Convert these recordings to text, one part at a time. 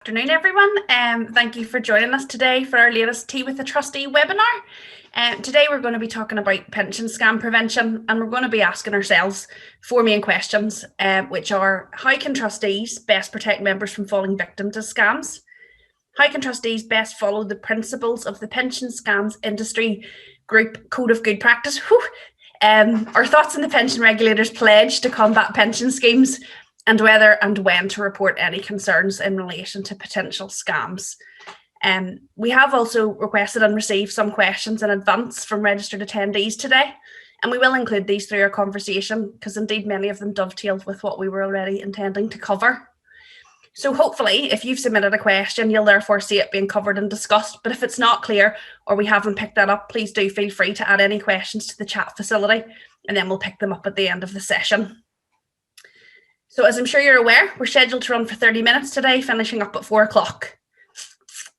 Afternoon, everyone. Thank you for joining us today for our latest Tea with the Trustee webinar. Today we're going to be talking about pension scam prevention, and we're going to be asking ourselves four main questions, which are: how can trustees best protect members from falling victim to scams? How can trustees best follow the principles of the Pension Scams Industry Group Code of Good Practice? Our thoughts on the pension regulator's pledge to combat pension schemes, and whether and when to report any concerns in relation to potential scams. We have also requested and received some questions in advance from registered attendees today, and we will include these through our conversation because indeed many of them dovetail with what we were already intending to cover. So hopefully, if you've submitted a question, you'll therefore see it being covered and discussed, but if it's not clear or we haven't picked that up, please do feel free to add any questions to the chat facility, and then we'll pick them up at the end of the session. So as I'm sure you're aware, we're scheduled to run for 30 minutes today, finishing up at 4 o'clock.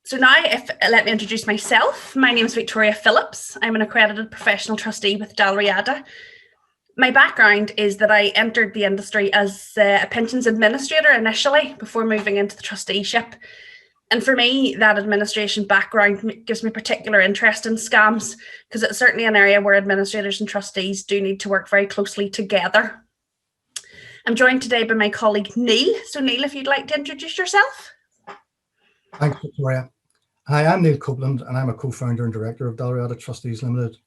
So now, let me introduce myself. My name is Victoria Phillips. I'm an accredited professional trustee with Dalriada. My background is that I entered the industry as a pensions administrator initially before moving into the trusteeship. And for me, that administration background gives me particular interest in scams because it's certainly an area where administrators and trustees do need to work very closely together. I'm joined today by my colleague Neil. So Neil, if you'd like to introduce yourself. Thanks, Victoria. Hi, I'm Neil Copeland, and I'm a co-founder and director of Dalriada Trustees Limited.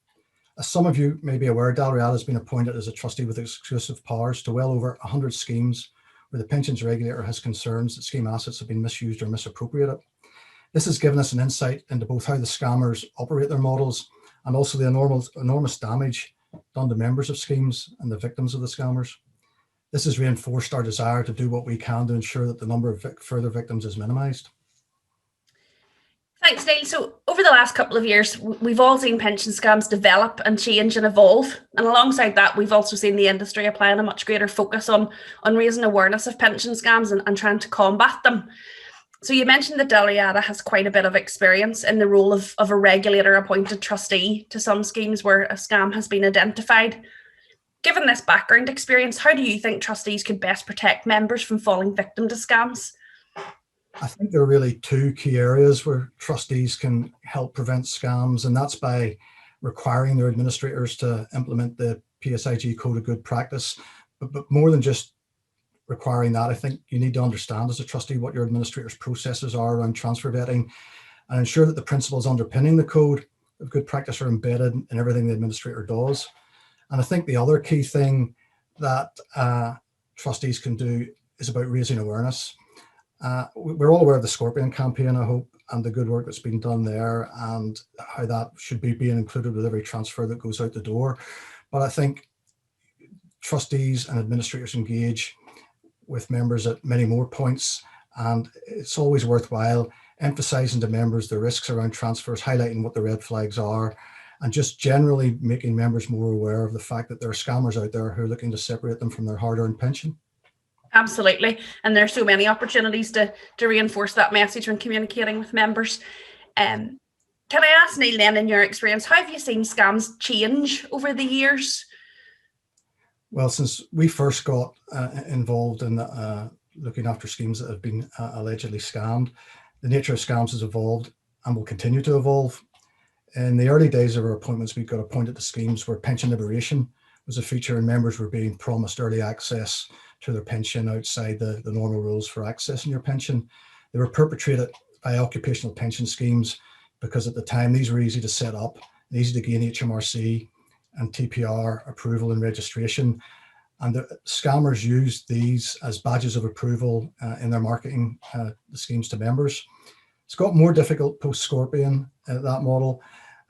As some of you may be aware, Dalriada has been appointed as a trustee with exclusive powers to well over 100 schemes where the pensions regulator has concerns that scheme assets have been misused or misappropriated. This has given us an insight into both how the scammers operate their models and also the enormous damage done to members of schemes and the victims of the scammers. This has reinforced our desire to do what we can to ensure that the number of further victims is minimised. Thanks, Neil. So over the last couple of years, we've all seen pension scams develop and change and evolve. And alongside that, we've also seen the industry applying a much greater focus on raising awareness of pension scams and trying to combat them. So you mentioned that Dalriada has quite a bit of experience in the role of a regulator-appointed trustee to some schemes where a scam has been identified. Given this background experience, how do you think trustees could best protect members from falling victim to scams? I think there are really two key areas where trustees can help prevent scams, and that's by requiring their administrators to implement the PSIG Code of Good Practice. But more than just requiring that, I think you need to understand as a trustee what your administrator's processes are around transfer vetting and ensure that the principles underpinning the Code of Good Practice are embedded in everything the administrator does. And I think the other key thing that trustees can do is about raising awareness. We're all aware of the Scorpion campaign, I hope, and the good work that's been done there and how that should be being included with every transfer that goes out the door. But I think trustees and administrators engage with members at many more points, and it's always worthwhile emphasising to members the risks around transfers, highlighting what the red flags are, and just generally making members more aware of the fact that there are scammers out there who are looking to separate them from their hard-earned pension. Absolutely. And there's so many opportunities to reinforce that message when communicating with members. Can I ask, Neil, then, in your experience, how have you seen scams change over the years? Well, since we first got involved in looking after schemes that have been allegedly scammed, the nature of scams has evolved and will continue to evolve. In the early days of our appointments, we got appointed to schemes where pension liberation was a feature and members were being promised early access to their pension outside the normal rules for accessing your pension. They were perpetrated by occupational pension schemes because at the time these were easy to set up, easy to gain HMRC and TPR approval and registration. And the scammers used these as badges of approval in their marketing the schemes to members. It's got more difficult post-Scorpion, that model,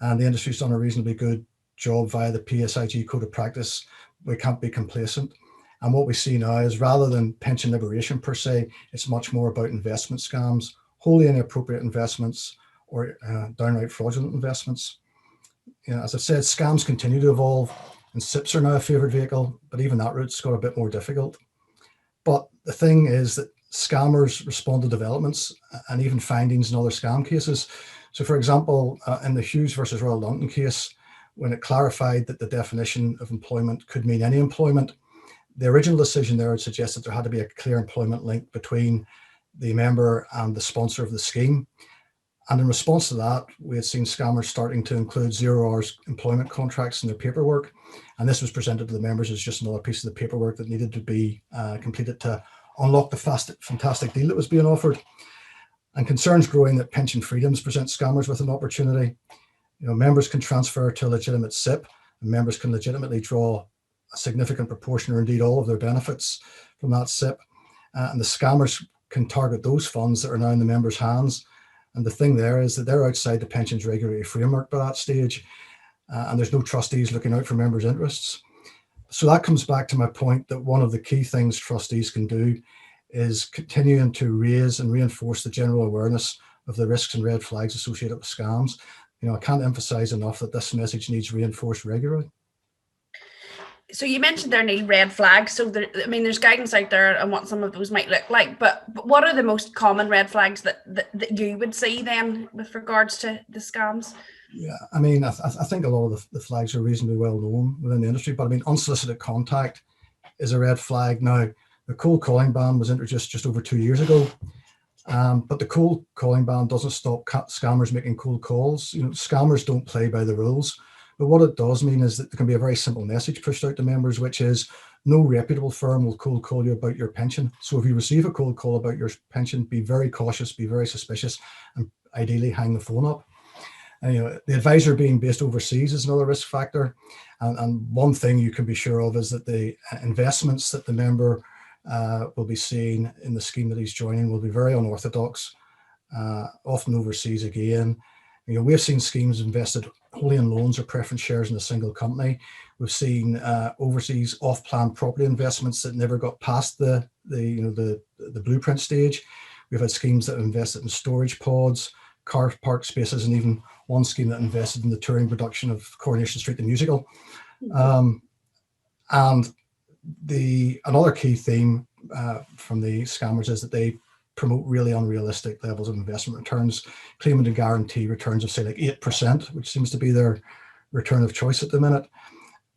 and the industry's done a reasonably good job via the PSIG Code of Practice. We can't be complacent. And what we see now is rather than pension liberation per se, it's much more about investment scams, wholly inappropriate investments or downright fraudulent investments. You know, as I've said, scams continue to evolve and SIPs are now a favoured vehicle, but even that route's got a bit more difficult. But the thing is that scammers respond to developments and even findings in other scam cases. So for example, in the Hughes versus Royal London case, when it clarified that the definition of employment could mean any employment, the original decision there had suggested there had to be a clear employment link between the member and the sponsor of the scheme. And in response to that, we had seen scammers starting to include 0 hours employment contracts in their paperwork. And this was presented to the members as just another piece of the paperwork that needed to be completed to unlock the fantastic deal that was being offered. And concerns growing that pension freedoms present scammers with an opportunity. Members can transfer to a legitimate SIP, and members can legitimately draw a significant proportion or indeed all of their benefits from that SIP. And the scammers can target those funds that are now in the members' hands. And the thing there is that they're outside the pensions regulatory framework by that stage, and there's no trustees looking out for members' interests. So that comes back to my point that one of the key things trustees can do is continuing to raise and reinforce the general awareness of the risks and red flags associated with scams. I can't emphasize enough that this message needs reinforced regularly. So you mentioned there, Neil, red flags. So there's guidance out there on what some of those might look like, but what are the most common red flags that you would see then with regards to the scams? Yeah, I think a lot of the flags are reasonably well known within the industry, but unsolicited contact is a red flag. Now, the cold calling ban was introduced just over 2 years ago, but the cold calling ban doesn't stop scammers making cold calls. Scammers don't play by the rules. But what it does mean is that there can be a very simple message pushed out to members, which is no reputable firm will cold call you about your pension. So if you receive a cold call about your pension, be very cautious, be very suspicious, and ideally hang the phone up. And, the advisor being based overseas is another risk factor. And one thing you can be sure of is that the investments that the member will be seeing in the scheme that he's joining will be very unorthodox, often overseas again. We've seen schemes invested wholly in loans or preference shares in a single company. We've seen overseas off-plan property investments that never got past the blueprint stage. We've had schemes that invested in storage pods, car park spaces, and even one scheme that invested in the touring production of Coronation Street the musical. And another key theme from the scammers is that they promote really unrealistic levels of investment returns, claiming to guarantee returns of, say, like 8%, which seems to be their return of choice at the minute.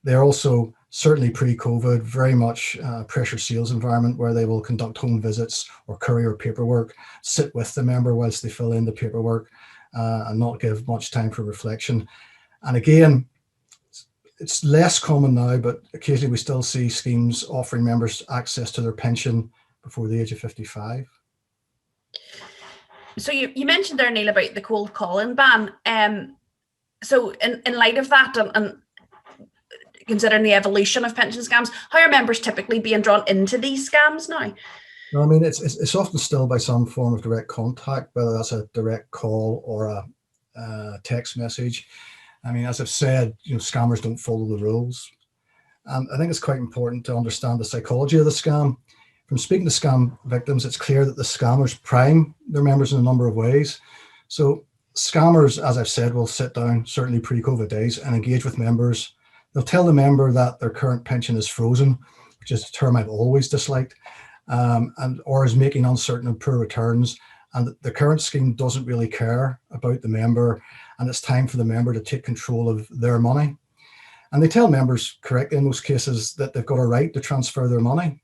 They're also, certainly pre-COVID, very much pressure sales environment where they will conduct home visits or courier paperwork, sit with the member whilst they fill in the paperwork, and not give much time for reflection. And again, it's less common now, but occasionally we still see schemes offering members access to their pension before the age of 55. So you mentioned there, Neil, about the cold calling ban. So in light of that and considering the evolution of pension scams, how are members typically being drawn into these scams now? No, it's often still by some form of direct contact, whether that's a direct call or a text message. As I've said, scammers don't follow the rules. And I think it's quite important to understand the psychology of the scam. From speaking to scam victims, it's clear that the scammers prime their members in a number of ways. So scammers, as I've said, will sit down, certainly pre-COVID days, and engage with members. They'll tell the member that their current pension is frozen, which is a term I've always disliked, or is making uncertain and poor returns, and that the current scheme doesn't really care about the member, and it's time for the member to take control of their money. And they tell members correctly in most cases that they've got a right to transfer their money.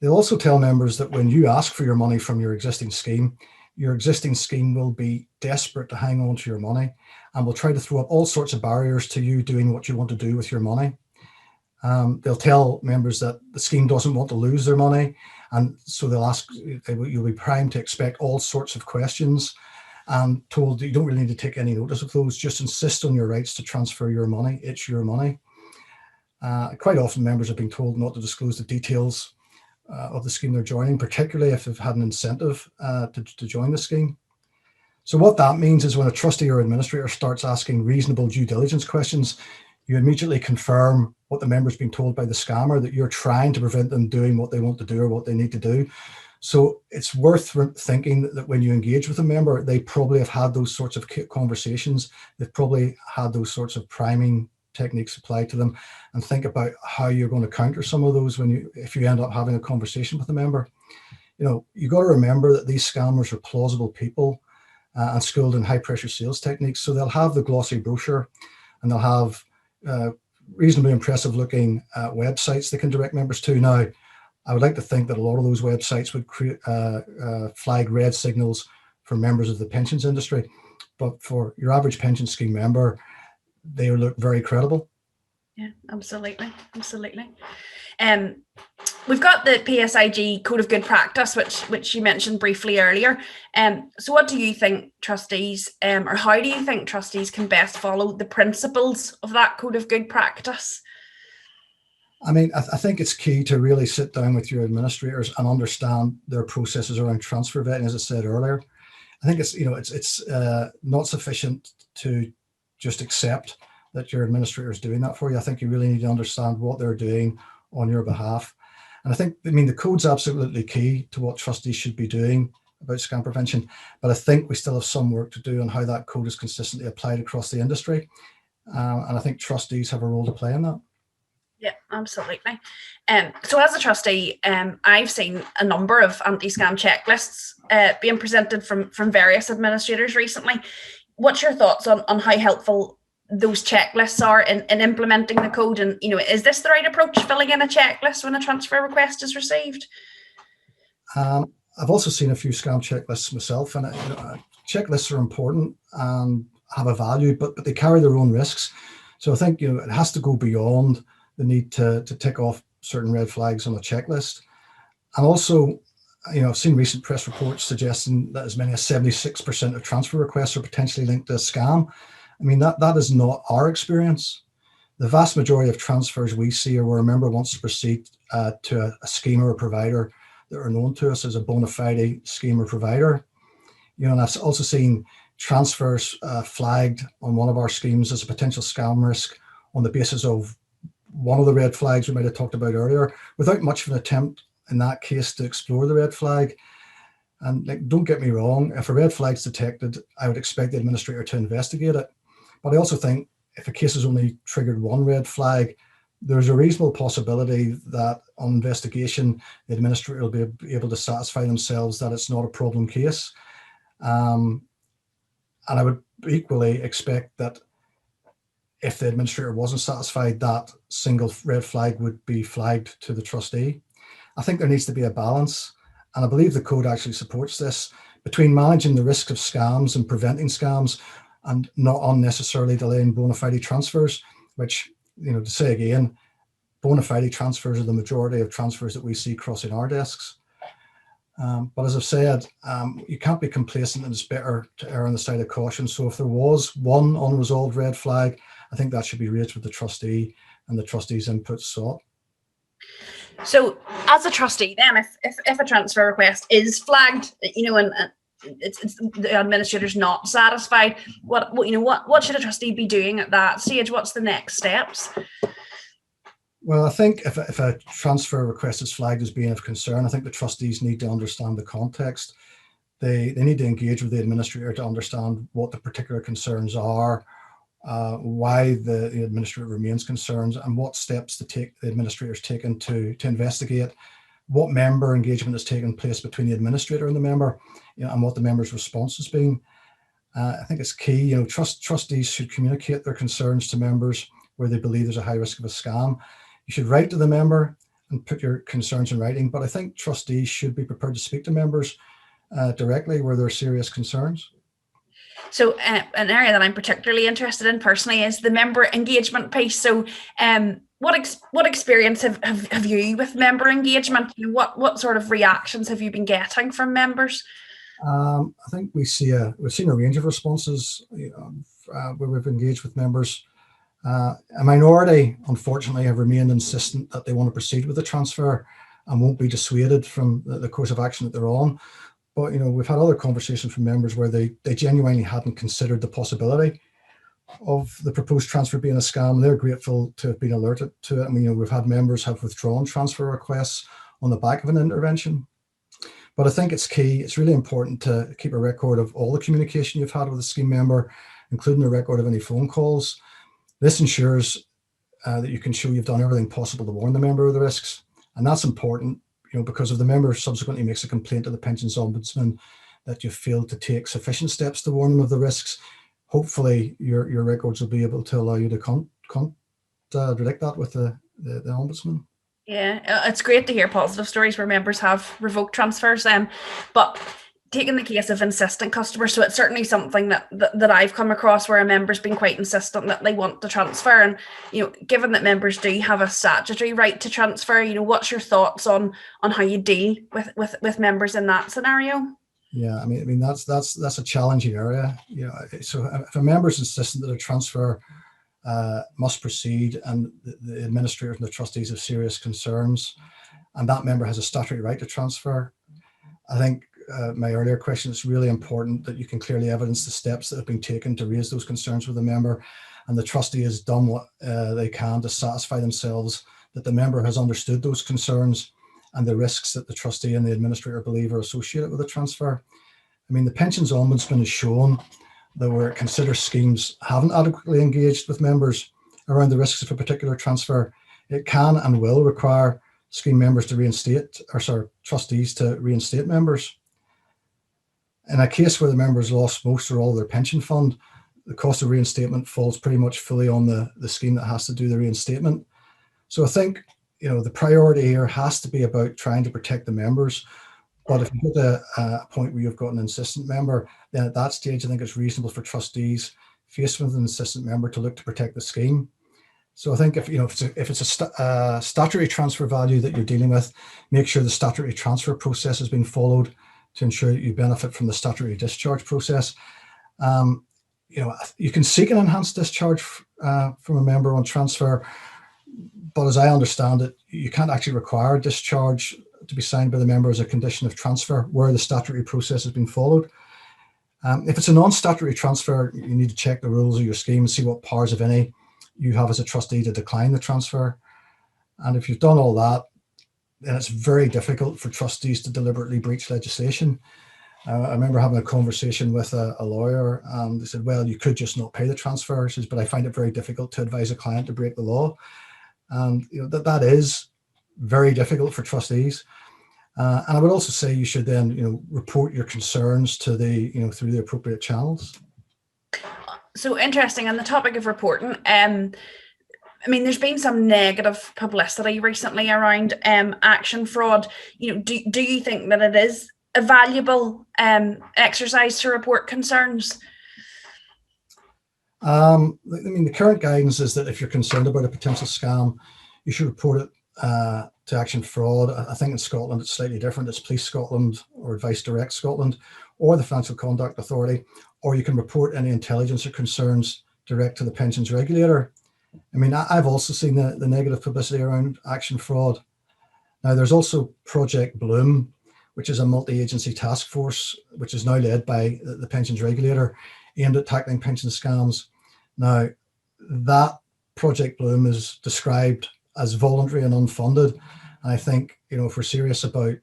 They'll also tell members that when you ask for your money from your existing scheme will be desperate to hang on to your money and will try to throw up all sorts of barriers to you doing what you want to do with your money. They'll tell members that the scheme doesn't want to lose their money, and so you'll be primed to expect all sorts of questions and told that you don't really need to take any notice of those, just insist on your rights to transfer your money. It's your money. Quite often members have been told not to disclose the details of the scheme they're joining, particularly if they've had an incentive to join the scheme. So what that means is when a trustee or administrator starts asking reasonable due diligence questions, you immediately confirm what the member's been told by the scammer, that you're trying to prevent them doing what they want to do or what they need to do. So it's worth thinking that when you engage with a member, they probably have had those sorts of conversations. They've probably had those sorts of priming techniques applied to them, and think about how you're going to counter some of those if you end up having a conversation with a member. You've got to remember that these scammers are plausible people and skilled in high pressure sales techniques. So they'll have the glossy brochure, and they'll have reasonably impressive looking websites they can direct members to. Now, I would like to think that a lot of those websites would create flag red signals for members of the pensions industry, but for your average pension scheme member, they look very credible. Yeah, absolutely. We've got the PSIG Code of Good Practice, which you mentioned briefly earlier. So what do you think trustees, or how do you think trustees can best follow the principles of that Code of Good Practice? I mean, I think it's key to really sit down with your administrators and understand their processes around transfer vetting, as I said earlier. I think it's not sufficient to just accept that your administrator is doing that for you. I think you really need to understand what they're doing on your behalf. And I mean, the code's absolutely key to what trustees should be doing about scam prevention, but I think we still have some work to do on how that code is consistently applied across the industry. And I think trustees have a role to play in that. Yeah, absolutely. So as a trustee, I've seen a number of anti-scam checklists being presented from various administrators recently. What's your thoughts on how helpful those checklists are in implementing the code? And, is this the right approach, filling in a checklist when a transfer request is received? I've also seen a few scam checklists myself, and checklists are important and have a value, but they carry their own risks. So I think, it has to go beyond the need to tick off certain red flags on a checklist. And also, I've seen recent press reports suggesting that as many as 76% of transfer requests are potentially linked to a scam. I mean, that is not our experience. The vast majority of transfers we see are where a member wants to proceed to a scheme or a provider that are known to us as a bona fide scheme or provider. And I've also seen transfers flagged on one of our schemes as a potential scam risk on the basis of one of the red flags we might have talked about earlier, without much of an attempt in that case to explore the red flag. And don't get me wrong, if a red flag is detected, I would expect the administrator to investigate it. But I also think if a case has only triggered one red flag, there's a reasonable possibility that on investigation, the administrator will be able to satisfy themselves that it's not a problem case. And I would equally expect that if the administrator wasn't satisfied, that single red flag would be flagged to the trustee. I think there needs to be a balance, and I believe the code actually supports this, between managing the risk of scams and preventing scams and not unnecessarily delaying bona fide transfers, which, to say again, bona fide transfers are the majority of transfers that we see crossing our desks. But as I've said, you can't be complacent, and it's better to err on the side of caution. So if there was one unresolved red flag, I think that should be raised with the trustee and the trustee's input sought. So as a trustee, then, if a transfer request is flagged, and it's the administrator's not satisfied, what should a trustee be doing at that stage? What's the next steps? Well, I think if a transfer request is flagged as being of concern, I think the trustees need to understand the context. They need to engage with the administrator to understand what the particular concerns are, why the administrator remains concerned, and what steps the administrator's taken to investigate what member engagement has taken place between the administrator and the member, and what the member's response has been. I think it's key. Trustees should communicate their concerns to members where they believe there's a high risk of a scam. You should write to the member and put your concerns in writing, but I think trustees should be prepared to speak to members directly where there are serious concerns. So an area that I'm particularly interested in personally is the member engagement piece. So what experience have you with member engagement? What sort of reactions have you been getting from members? I think we've seen a range of responses where we've engaged with members. A minority, unfortunately, have remained insistent that they want to proceed with the transfer and won't be dissuaded from the course of action that they're on. But we've had other conversations from members where they genuinely hadn't considered the possibility of the proposed transfer being a scam. They're grateful to have been alerted to it. I mean, we've had members have withdrawn transfer requests on the back of an intervention. But I think it's key. It's really important to keep a record of all the communication you've had with a scheme member, including a record of any phone calls. This ensures that you can show you've done everything possible to warn the member of the risks. And that's important, because if the member subsequently makes a complaint to the Pensions Ombudsman that you failed to take sufficient steps to warn them of the risks, hopefully your records will be able to allow you to contradict that with the Ombudsman. Yeah, it's great to hear positive stories where members have revoked transfers. But taking the case of insistent customers, so it's certainly something that I've come across where a member's been quite insistent that they want to transfer, and given that members do have a statutory right to transfer, what's your thoughts on how you deal with members in that scenario? Yeah, I mean that's a challenging area. So if a member is insistent that a transfer must proceed, and the administrators and the trustees have serious concerns, and that member has a statutory right to transfer, I think my earlier question, it's really important that you can clearly evidence the steps that have been taken to raise those concerns with the member, and the trustee has done what they can to satisfy themselves that the member has understood those concerns and the risks that the trustee and the administrator believe are associated with the transfer. I mean, the Pensions Ombudsman has shown that where it considers schemes haven't adequately engaged with members around the risks of a particular transfer, it can and will require scheme members to reinstate, or sorry, trustees to reinstate members. In a case where the members lost most or all of their pension fund, the cost of reinstatement falls pretty much fully on the scheme that has to do the reinstatement. So I think the priority here has to be about trying to protect the members. But if you get a point where you've got an insistent member, then at that stage, I think it's reasonable for trustees faced with an insistent member to look to protect the scheme. So I think if it's a statutory transfer value that you're dealing with, make sure the statutory transfer process has been followed to ensure that you benefit from the statutory discharge process. You can seek an enhanced discharge from a member on transfer, but as I understand it, you can't actually require a discharge to be signed by the member as a condition of transfer where the statutory process has been followed. If it's a non-statutory transfer, you need to check the rules of your scheme and see what powers, if any, you have as a trustee to decline the transfer. And if you've done all that, then it's very difficult for trustees to deliberately breach legislation. I remember having a conversation with a lawyer, and they said, well, you could just not pay the transfer. Says, but I find it very difficult to advise a client to break the law. And that is very difficult for trustees. And I would also say you should then report your concerns to through the appropriate channels. So interesting on the topic of reporting. I mean, there's been some negative publicity recently around action fraud. Do you think that it is a valuable exercise to report concerns? I mean, the current guidance is that if you're concerned about a potential scam, you should report it to Action Fraud. I think in Scotland it's slightly different. It's Police Scotland or Advice Direct Scotland or the Financial Conduct Authority, or you can report any intelligence or concerns direct to the pensions regulator. I mean, I've also seen the negative publicity around Action Fraud. Now, there's also Project Bloom, which is a multi-agency task force, which is now led by the pensions regulator, aimed at tackling pension scams. Now, that Project Bloom is described as voluntary and unfunded. And I think, if we're serious about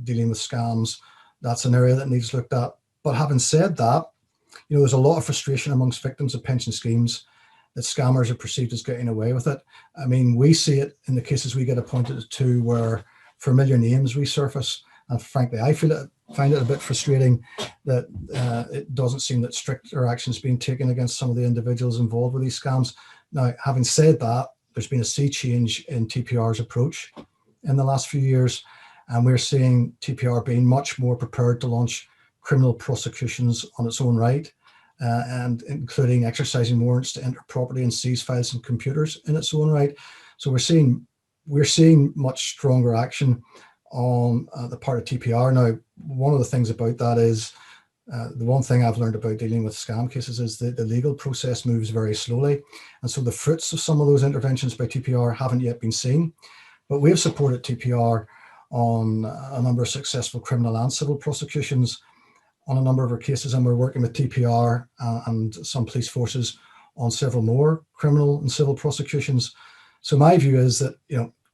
dealing with scams, that's an area that needs looked at. But having said that, there's a lot of frustration amongst victims of pension schemes that scammers are perceived as getting away with it. I mean, we see it in the cases we get appointed to where familiar names resurface. And frankly, I find it a bit frustrating that it doesn't seem that stricter action is being taken against some of the individuals involved with these scams. Now, having said that, there's been a sea change in TPR's approach in the last few years, and we're seeing TPR being much more prepared to launch criminal prosecutions on its own right, and including exercising warrants to enter property and seize files and computers in its own right. So we're seeing much stronger action on the part of TPR. Now, one of the things about that is the one thing I've learned about dealing with scam cases is that the legal process moves very slowly. And so the fruits of some of those interventions by TPR haven't yet been seen. But we have supported TPR on a number of successful criminal and civil prosecutions on a number of our cases, and we're working with TPR and some police forces on several more criminal and civil prosecutions. So my view is that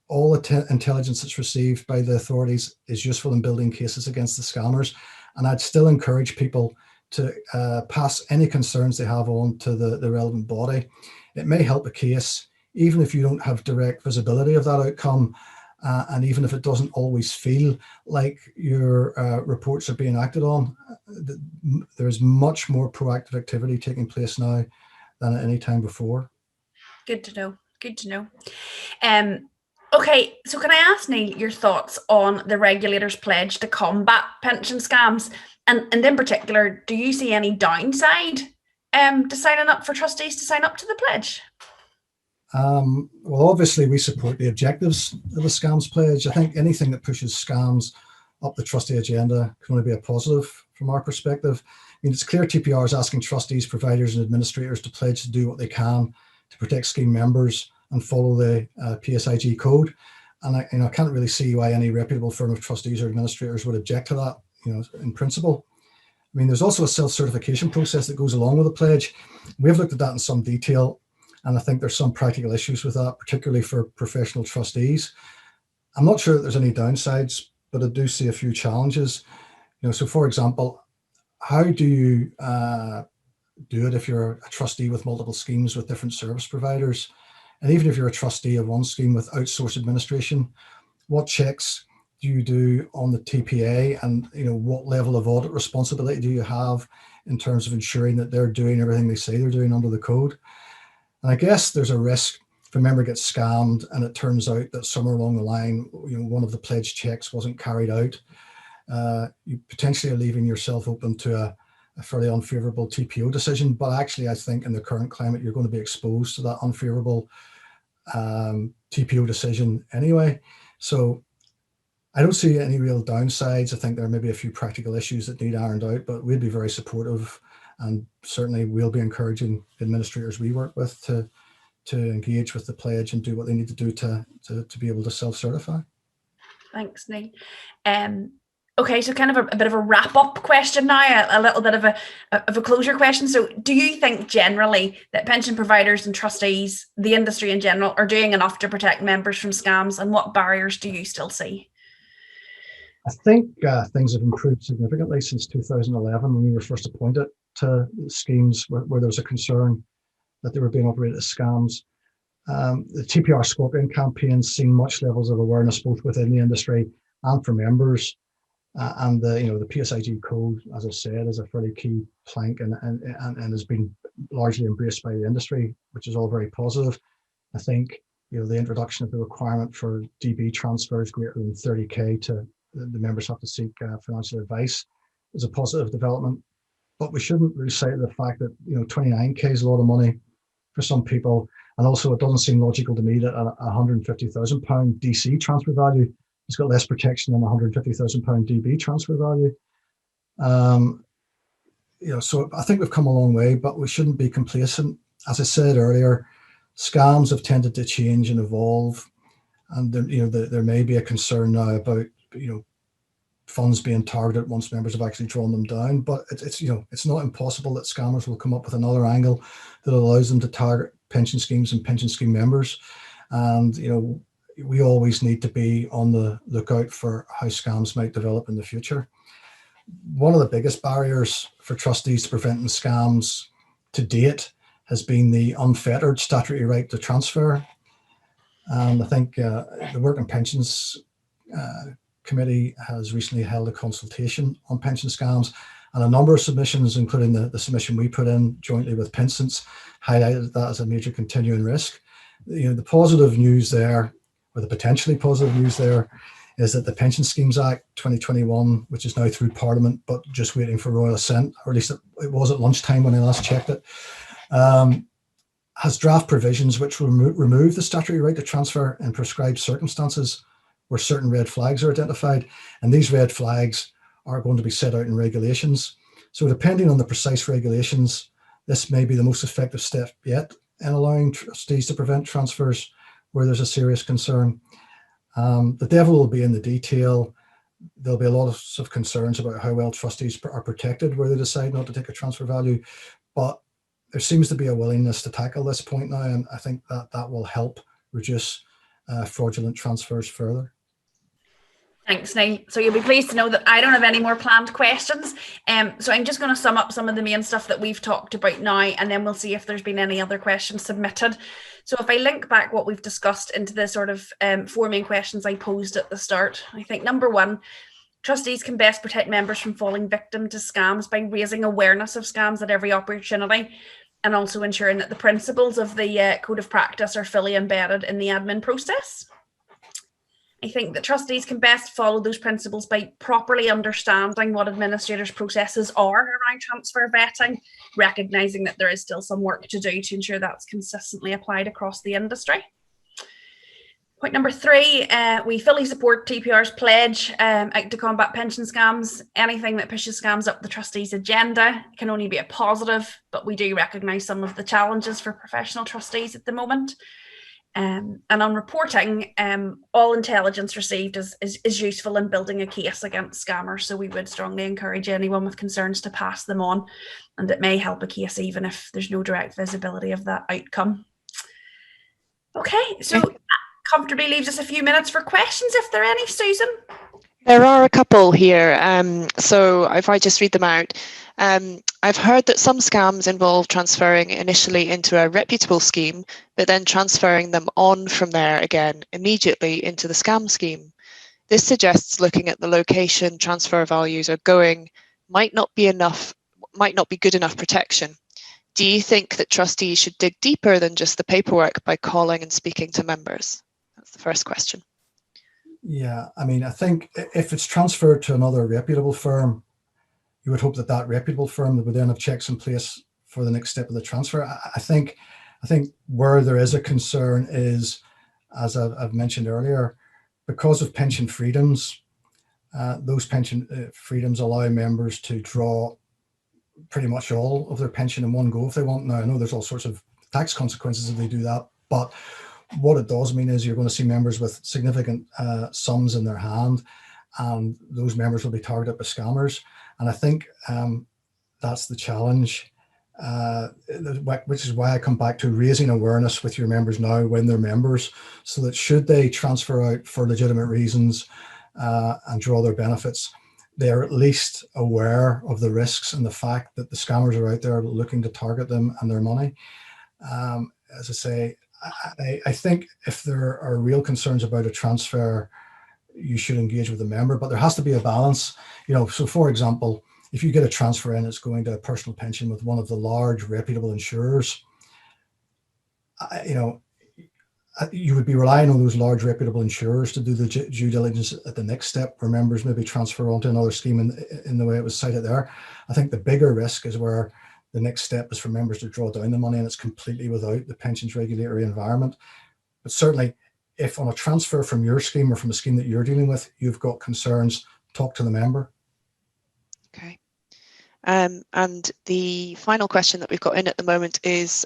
all the intelligence that's received by the authorities is useful in building cases against the scammers, and I'd still encourage people to pass any concerns they have on to the relevant body. It may help a case, even if you don't have direct visibility of that outcome, and even if it doesn't always feel like your reports are being acted on. There's much more proactive activity taking place now than at any time before. Good to know. Good to know. Okay, so can I ask Neil your thoughts on the regulator's pledge to combat pension scams? And in particular, do you see any downside to signing up for trustees to sign up to the pledge? Well, obviously, we support the objectives of the scams pledge. I think anything that pushes scams up the trustee agenda can only be a positive from our perspective. I mean, it's clear TPR is asking trustees, providers, and administrators to pledge to do what they can to protect scheme members and follow the PSIG code. And I can't really see why any reputable firm of trustees or administrators would object to that, in principle. I mean, there's also a self-certification process that goes along with the pledge. We've looked at that in some detail, and I think there's some practical issues with that, particularly for professional trustees. I'm not sure that there's any downsides, but I do see a few challenges. So for example, how do you do it if you're a trustee with multiple schemes with different service providers? And even if you're a trustee of one scheme with outsourced administration, what checks do you do on the TPA, and what level of audit responsibility do you have in terms of ensuring that they're doing everything they say they're doing under the code? And I guess there's a risk if a member gets scammed and it turns out that somewhere along the line, one of the pledge checks wasn't carried out. You potentially are leaving yourself open to a fairly unfavorable TPO decision. But actually, I think in the current climate, you're going to be exposed to that unfavorable TPO decision anyway. So I don't see any real downsides. I think there may be a few practical issues that need ironed out, but we'd be very supportive, and certainly we'll be encouraging administrators we work with to engage with the pledge and do what they need to do to be able to self-certify. Thanks, Neil. Okay, so kind of a bit of a wrap-up question now, a little bit of a closure question. So do you think generally that pension providers and trustees, the industry in general, are doing enough to protect members from scams, and what barriers do you still see? I think things have improved significantly since 2011 when we were first appointed to schemes where there was a concern that they were being operated as scams. The TPR Scorpion campaign's seen much levels of awareness both within the industry and for members. And the PSIG code, as I said, is a fairly key plank and has been largely embraced by the industry, which is all very positive. I think the introduction of the requirement for DB transfers greater than 30k to the members have to seek financial advice is a positive development. But we shouldn't lose sight of the fact that 29k is a lot of money for some people, and also it doesn't seem logical to me that a £150,000 DC transfer value has got less protection than a £150,000 DB transfer value. So I think we've come a long way, but we shouldn't be complacent. As I said earlier, scams have tended to change and evolve, and there may be a concern now about funds being targeted once members have actually drawn them down. But it's not impossible that scammers will come up with another angle that allows them to target pension schemes and pension scheme members. And we always need to be on the lookout for how scams might develop in the future. One of the biggest barriers for trustees to preventing scams to date has been the unfettered statutory right to transfer. And I think the Work and Pensions Committee has recently held a consultation on pension scams, and a number of submissions, including the submission we put in jointly with Pinson's, highlighted that as a major continuing risk. The positive news there, or the potentially positive news there, is that the Pension Schemes Act 2021, which is now through Parliament but just waiting for royal assent, or at least it was at lunchtime when I last checked it, has draft provisions which will remove the statutory right to transfer in prescribed circumstances where certain red flags are identified, and these red flags are going to be set out in regulations. So depending on the precise regulations, this may be the most effective step yet in allowing trustees to prevent transfers where there's a serious concern. The devil will be in the detail. There'll be a lot of concerns about how well trustees are protected where they decide not to take a transfer value, but there seems to be a willingness to tackle this point now, and I think that will help reduce fraudulent transfers further. Thanks, Neil. So you'll be pleased to know that I don't have any more planned questions. So I'm just going to sum up some of the main stuff that we've talked about now, and then we'll see if there's been any other questions submitted. So if I link back what we've discussed into the sort of 4 main questions I posed at the start, I think number 1, trustees can best protect members from falling victim to scams by raising awareness of scams at every opportunity, and also ensuring that the principles of the Code of Practice are fully embedded in the admin process. I think that trustees can best follow those principles by properly understanding what administrators' processes are around transfer vetting, recognising that there is still some work to do to ensure that's consistently applied across the industry. Point number 3, we fully support TPR's pledge out to combat pension scams. Anything that pushes scams up the trustees' agenda can only be a positive, but we do recognise some of the challenges for professional trustees at the moment. And on reporting, all intelligence received is useful in building a case against scammers. So we would strongly encourage anyone with concerns to pass them on, and it may help a case even if there's no direct visibility of that outcome. Okay, so that comfortably leaves us a few minutes for questions, if there are any, Susan. There are a couple here, so if I just read them out. I've heard that some scams involve transferring initially into a reputable scheme, but then transferring them on from there again immediately into the scam scheme. This suggests looking at the location transfer values are going might not be good enough protection. Do you think that trustees should dig deeper than just the paperwork by calling and speaking to members? That's the first question. Yeah, I mean, I think if it's transferred to another reputable firm, you would hope that that reputable firm would then have checks in place for the next step of the transfer. I think where there is a concern is, as I've mentioned earlier, because of pension freedoms, those pension freedoms allow members to draw pretty much all of their pension in one go if they want. Now, I know there's all sorts of tax consequences if they do that, but what it does mean is you're going to see members with significant sums in their hand, and those members will be targeted by scammers. And I think that's the challenge, which is why I come back to raising awareness with your members now when they're members, so that should they transfer out for legitimate reasons and draw their benefits, they're at least aware of the risks and the fact that the scammers are out there looking to target them and their money. As I say, I think if there are real concerns about a transfer, you should engage with the member, but there has to be a balance. So for example, if you get a transfer in, it's going to a personal pension with one of the large reputable insurers, you would be relying on those large reputable insurers to do the due diligence at the next step, where members maybe transfer onto another scheme in the way it was cited there. I think the bigger risk is where the next step is for members to draw down the money and it's completely without the pensions regulatory environment. But certainly, if on a transfer from your scheme or from a scheme that you're dealing with, you've got concerns, talk to the member. Okay. And the final question that we've got in at the moment is,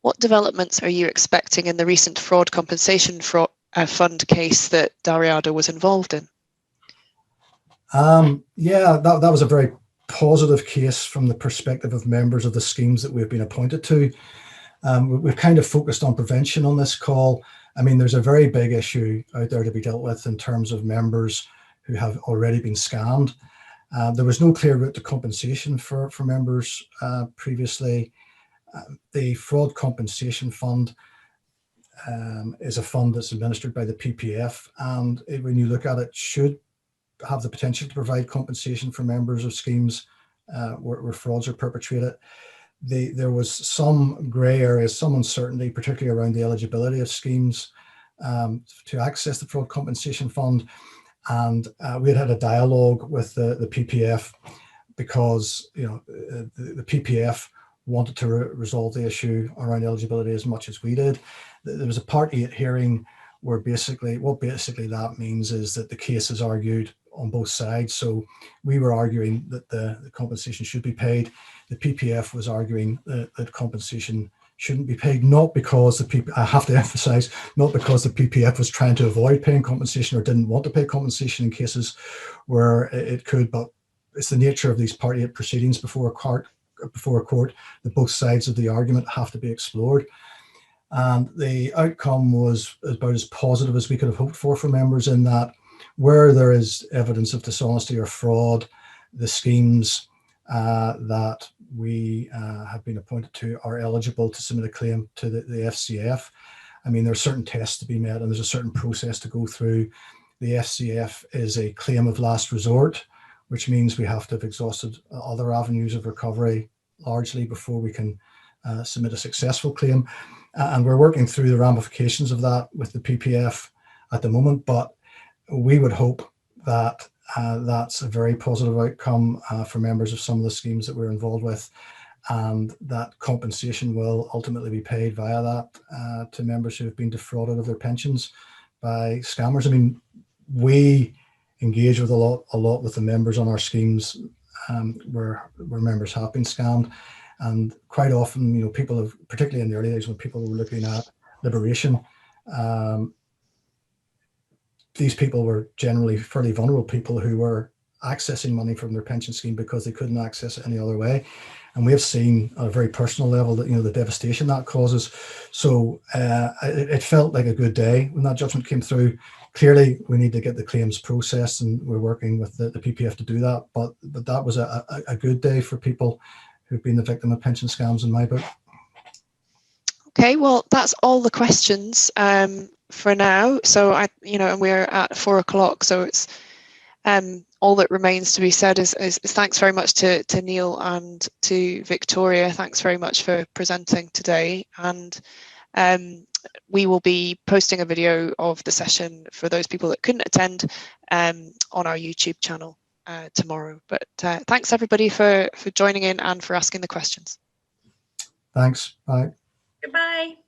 what developments are you expecting in the recent fraud compensation fund case that Dalriada was involved in? Yeah, that was a very positive case from the perspective of members of the schemes that we've been appointed to. We've kind of focused on prevention on this call. I mean, there's a very big issue out there to be dealt with in terms of members who have already been scammed. There was no clear route to compensation for members previously. The Fraud Compensation Fund is a fund that's administered by the PPF, and when you look at it, should have the potential to provide compensation for members of schemes where frauds are perpetrated. There was some grey areas, some uncertainty, particularly around the eligibility of schemes to access the Fraud Compensation Fund. And we had a dialogue with the PPF because the PPF wanted to resolve the issue around eligibility as much as we did. There was a Part 8 hearing where basically that means is that the case is argued on both sides. So we were arguing that the compensation should be paid. The PPF was arguing that compensation shouldn't be paid, not because I have to emphasize, not because the PPF was trying to avoid paying compensation or didn't want to pay compensation in cases where it could, but it's the nature of these Part 8 proceedings before a court that both sides of the argument have to be explored. And the outcome was about as positive as we could have hoped for members, in that where there is evidence of dishonesty or fraud, the schemes that we have been appointed to are eligible to submit a claim to the FCF. I mean, there are certain tests to be met and there's a certain process to go through. The FCF is a claim of last resort, which means we have to have exhausted other avenues of recovery largely before we can submit a successful claim. And we're working through the ramifications of that with the PPF at the moment, but we would hope that that's a very positive outcome for members of some of the schemes that we're involved with, and that compensation will ultimately be paid via that to members who have been defrauded of their pensions by scammers. I mean, we engage with a lot with the members on our schemes where members have been scammed, and quite often, you know, people have, particularly in the early days when people were looking at liberation, these people were generally fairly vulnerable people who were accessing money from their pension scheme because they couldn't access it any other way. And we have seen at a very personal level that, you know, the devastation that causes. So it felt like a good day when that judgment came through. Clearly, we need to get the claims processed, and we're working with the PPF to do that. But that was a good day for people who've been the victim of pension scams in my book. Okay, well, that's all the questions for now. So and we're at 4 o'clock, so it's all that remains to be said is thanks very much to Neil and to Victoria. Thanks very much for presenting today, and we will be posting a video of the session for those people that couldn't attend on our YouTube channel tomorrow. But thanks everybody for joining in and for asking the questions. Thanks. Bye. Goodbye.